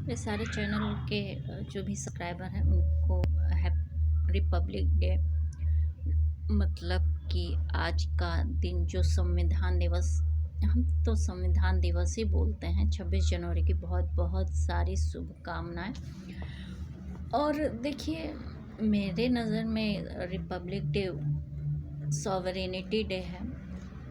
मेरे सारे चैनल के जो भी सब्सक्राइबर हैं उनको हैप्पी रिपब्लिक डे। मतलब कि आज का दिन जो संविधान दिवस, हम तो संविधान दिवस ही बोलते हैं, 26 जनवरी की बहुत बहुत सारी शुभकामनाएं। और देखिए, मेरे नज़र में रिपब्लिक डे सॉवरेनिटी डे है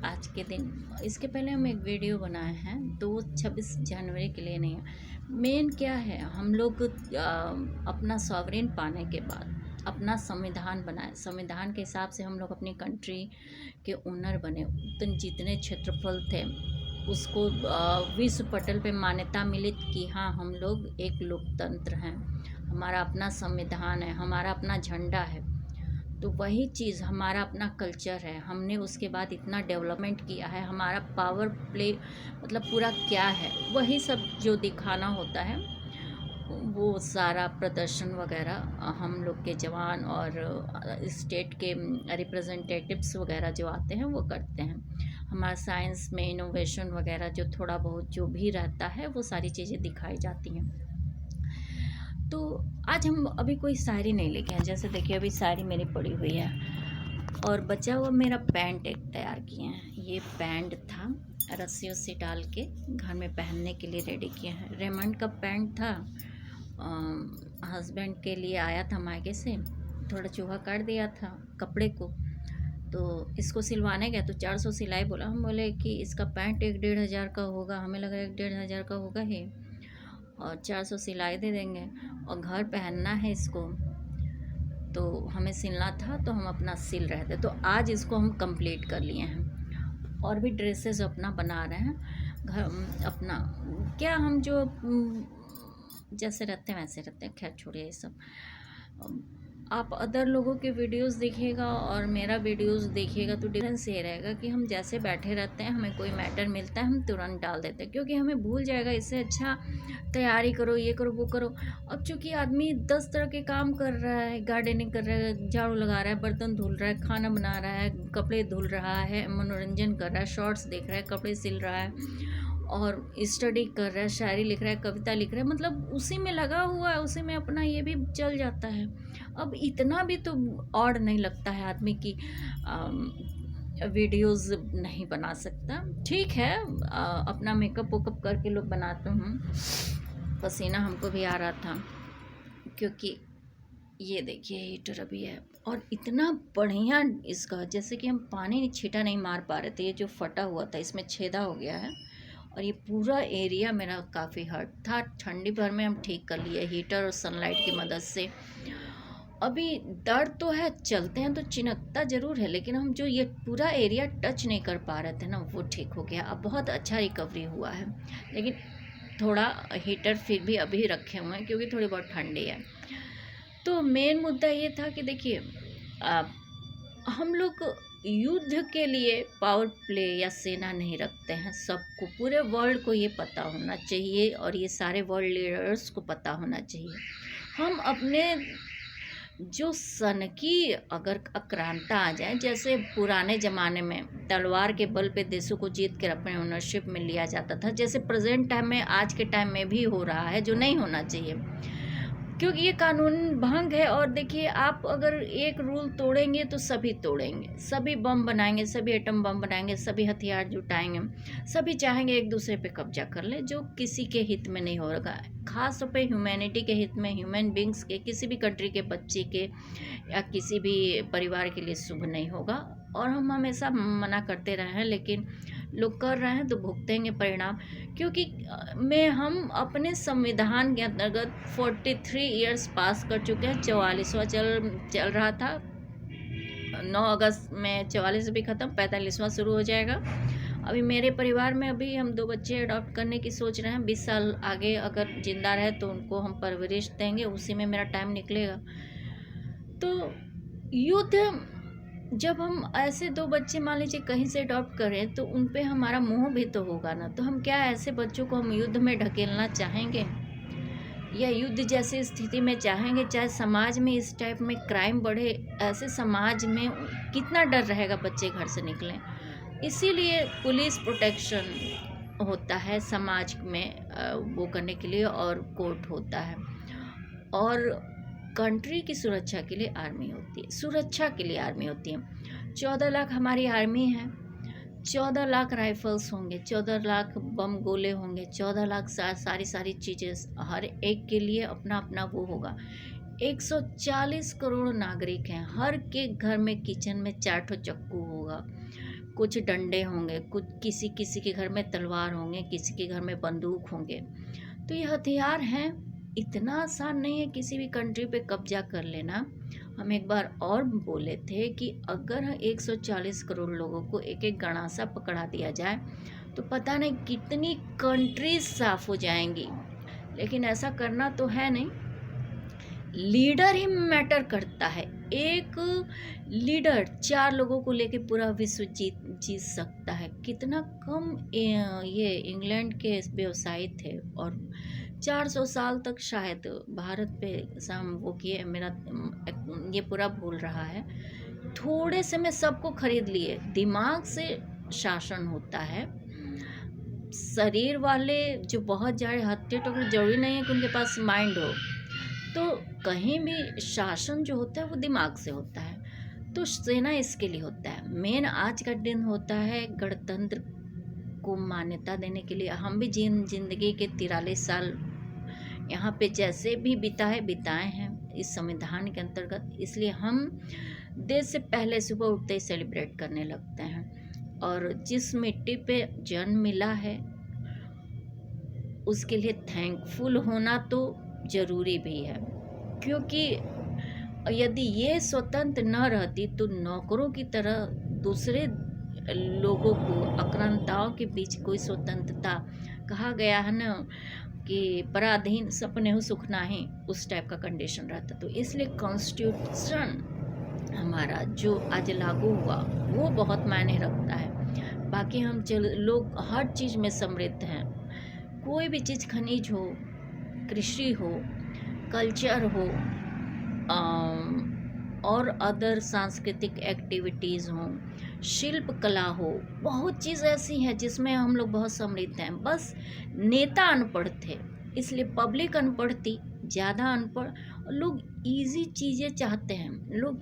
आज के दिन। इसके पहले हम एक वीडियो बनाए हैं, तो 26 जनवरी के लिए नहीं है। मेन क्या है, हम लोग अपना सॉवरेन पाने के बाद अपना संविधान बनाए, संविधान के हिसाब से हम लोग अपनी कंट्री के ओनर बने। तो जितने क्षेत्रफल थे उसको विश्व पटल पे मान्यता मिली कि हाँ, हम लोग एक लोकतंत्र हैं, हमारा अपना संविधान है, हमारा अपना झंडा है। तो वही चीज़ हमारा अपना कल्चर है। हमने उसके बाद इतना डेवलपमेंट किया है, हमारा पावर प्ले मतलब पूरा क्या है, वही सब जो दिखाना होता है, वो सारा प्रदर्शन वगैरह हम लोग के जवान और स्टेट के रिप्रेजेंटेटिव्स वगैरह जो आते हैं वो करते हैं। हमारा साइंस में इनोवेशन वगैरह जो थोड़ा बहुत जो भी रहता है वो सारी चीज़ें दिखाई जाती हैं। तो आज हम अभी कोई शायरी नहीं लेके हैं। जैसे देखिए, अभी शायरी मेरी पड़ी हुई है और बचा हुआ मेरा पैंट एक तैयार किए हैं। ये पैंट था, रस्सियों से डाल के घर में पहनने के लिए रेडी किए हैं। रेमंड का पैंट था, हस्बैंड के लिए आया था मायके से, थोड़ा चूहा काट दिया था कपड़े को, तो इसको सिलवाने गया तो 400 सिलाई बोला। हम बोले कि इसका पैंट 1-1.5 हज़ार का होगा, हमें लगा 1-1.5 हज़ार का होगा ही, और 400 सिलाई दे देंगे और घर पहनना है इसको, तो हमें सिलना था तो हम अपना सिल रहे थे। तो आज इसको हम कंप्लीट कर लिए हैं और भी ड्रेसेस अपना बना रहे हैं। घर अपना क्या, हम जो जैसे रहते हैं वैसे रहते हैं। खैर छोड़िए ये सब। आप अदर लोगों के वीडियोस देखिएगा और मेरा वीडियोस देखिएगा तो डिफरेंस ये रहेगा कि हम जैसे बैठे रहते हैं, हमें कोई मैटर मिलता है हम तुरंत डाल देते हैं, क्योंकि हमें भूल जाएगा। इससे अच्छा तैयारी करो, ये करो, वो करो। अब चूँकि आदमी 10 तरह के काम कर रहा है, गार्डनिंग कर रहा है, झाड़ू लगा रहा है, बर्तन धुल रहा है, खाना बना रहा है, कपड़े धुल रहा है, मनोरंजन कर रहा है, शॉर्ट्स देख रहा है, कपड़े सिल रहा है, और स्टडी कर रहा है, शायरी लिख रहा है, कविता लिख रहा है, मतलब उसी में लगा हुआ है, उसी में अपना ये भी चल जाता है। अब इतना भी तो ऑड नहीं लगता है आदमी की वीडियोस नहीं बना सकता। ठीक है, अपना मेकअप वेकअप करके लोग बनाते हैं। पसीना हमको भी आ रहा था क्योंकि ये देखिए हीटर अभी है, और इतना बढ़िया इसका, जैसे कि हम पानी छींटा नहीं मार पा रहे थे, ये जो फटा हुआ था इसमें छेदा हो गया है, और ये पूरा एरिया मेरा काफ़ी हर्ट था। ठंडी भर में हम ठीक कर लिए हीटर और सनलाइट की मदद से। अभी दर्द तो है, चलते हैं तो चिनकता ज़रूर है, लेकिन हम जो ये पूरा एरिया टच नहीं कर पा रहे थे ना, वो ठीक हो गया। अब बहुत अच्छा रिकवरी हुआ है, लेकिन थोड़ा हीटर फिर भी अभी रखे हुए हैं क्योंकि थोड़ी बहुत ठंडी है। तो मेन मुद्दा ये था कि देखिए, हम लोग युद्ध के लिए पावर प्ले या सेना नहीं रखते हैं। सबको, पूरे वर्ल्ड को ये पता होना चाहिए और ये सारे वर्ल्ड लीडर्स को पता होना चाहिए। हम अपने जो सन की अगर आक्रांता आ जाए, जैसे पुराने ज़माने में तलवार के बल पे देशों को जीत कर अपने ओनरशिप में लिया जाता था, जैसे प्रेजेंट टाइम में आज के टाइम में भी हो रहा है, जो नहीं होना चाहिए, क्योंकि ये कानून भंग है। और देखिए, आप अगर एक रूल तोड़ेंगे तो सभी तोड़ेंगे, सभी बम बनाएंगे, सभी एटम बम बनाएंगे, सभी हथियार जुटाएंगे, सभी चाहेंगे एक दूसरे पे कब्जा कर ले, जो किसी के हित में नहीं होगा। खास तौर पे ह्यूमैनिटी के हित में, ह्यूमन बींग्स के, किसी भी कंट्री के बच्चे के या किसी भी परिवार के लिए शुभ नहीं होगा। और हम हमेशा मना करते रहे हैं, लेकिन लोग कर रहे हैं तो भुगतेंगे परिणाम। क्योंकि हम अपने संविधान के अंतर्गत 43 इयर्स पास कर चुके हैं। 44वां चल रहा था, 9 अगस्त में 44 भी ख़त्म, 45वां शुरू हो जाएगा। अभी मेरे परिवार में अभी हम 2 बच्चे अडॉप्ट करने की सोच रहे हैं। 20 साल आगे अगर ज़िंदा रहे तो उनको हम परवरिश देंगे, उसी में मेरा टाइम निकलेगा। तो युद्ध, जब हम ऐसे 2 बच्चे मान लीजिए कहीं से अडॉप्ट करें तो उन पे हमारा मोह भी तो होगा ना। तो हम क्या ऐसे बच्चों को हम युद्ध में ढकेलना चाहेंगे, या युद्ध जैसी स्थिति में चाहेंगे? चाहे समाज में इस टाइप में क्राइम बढ़े, ऐसे समाज में कितना डर रहेगा बच्चे घर से निकलें। इसीलिए पुलिस प्रोटेक्शन होता है समाज में वो करने के लिए, और कोर्ट होता है, और कंट्री की सुरक्षा के लिए आर्मी होती है, सुरक्षा के लिए आर्मी होती है। 14 लाख हमारी आर्मी है, 14 लाख राइफल्स होंगे, 14 लाख बम गोले होंगे, 14 लाख सारी चीज़ें, हर एक के लिए अपना अपना वो होगा। 140 करोड़ नागरिक हैं, हर के घर में किचन में 4 ठो चक्कू होगा, कुछ डंडे होंगे, कुछ किसी किसी के घर में तलवार होंगे, किसी के घर में बंदूक होंगे। तो ये हथियार हैं, इतना आसान नहीं है किसी भी कंट्री पे कब्जा कर लेना। हम एक बार और बोले थे कि अगर 140 करोड़ लोगों को एक एक गणासा पकड़ा दिया जाए तो पता नहीं कितनी कंट्रीज साफ हो जाएंगी, लेकिन ऐसा करना तो है नहीं। लीडर ही मैटर करता है। एक लीडर 4 लोगों को लेके पूरा विश्व जीत सकता है। कितना कम ये इंग्लैंड के व्यवसायी थे, और 400 साल तक शायद भारत पे वो किए, मेरा ये पूरा भूल रहा है। थोड़े से में सबको खरीद लिए। दिमाग से शासन होता है। शरीर वाले जो बहुत ज़्यादा हत्या टोकरे, जरूरी नहीं है कि उनके पास माइंड हो, तो कहीं भी शासन जो होता है वो दिमाग से होता है। तो सेना इसके लिए होता है। मेन आज का दिन होता है गणतंत्र को मान्यता देने के लिए। हम भी जिंदगी के 43 साल यहाँ पे जैसे भी बिताए हैं इस संविधान के अंतर्गत, इसलिए हम देश से पहले सुबह उठते ही सेलिब्रेट करने लगते हैं। और जिस मिट्टी पे जन्म मिला है उसके लिए थैंकफुल होना तो ज़रूरी भी है, क्योंकि यदि ये स्वतंत्र न रहती तो नौकरों की तरह दूसरे लोगों को, आक्रांताओं के बीच कोई स्वतंत्रता, कहा गया है ना कि पराधीन सपने हो सुख नाही, उस टाइप का कंडीशन रहता। तो इसलिए कॉन्स्टिट्यूशन हमारा जो आज लागू हुआ वो बहुत मायने रखता है। बाकी हम लोग हर चीज़ में समृद्ध हैं। कोई भी चीज़, खनिज हो, कृषि हो, कल्चर हो, और अदर सांस्कृतिक एक्टिविटीज़ हों, शिल्प कला हो, बहुत चीज़ ऐसी है जिसमें हम लोग बहुत समृद्ध हैं। बस नेता अनपढ़ थे, इसलिए पब्लिक अनपढ़ थी, ज़्यादा अनपढ़। लोग इजी चीज़ें चाहते हैं। लोग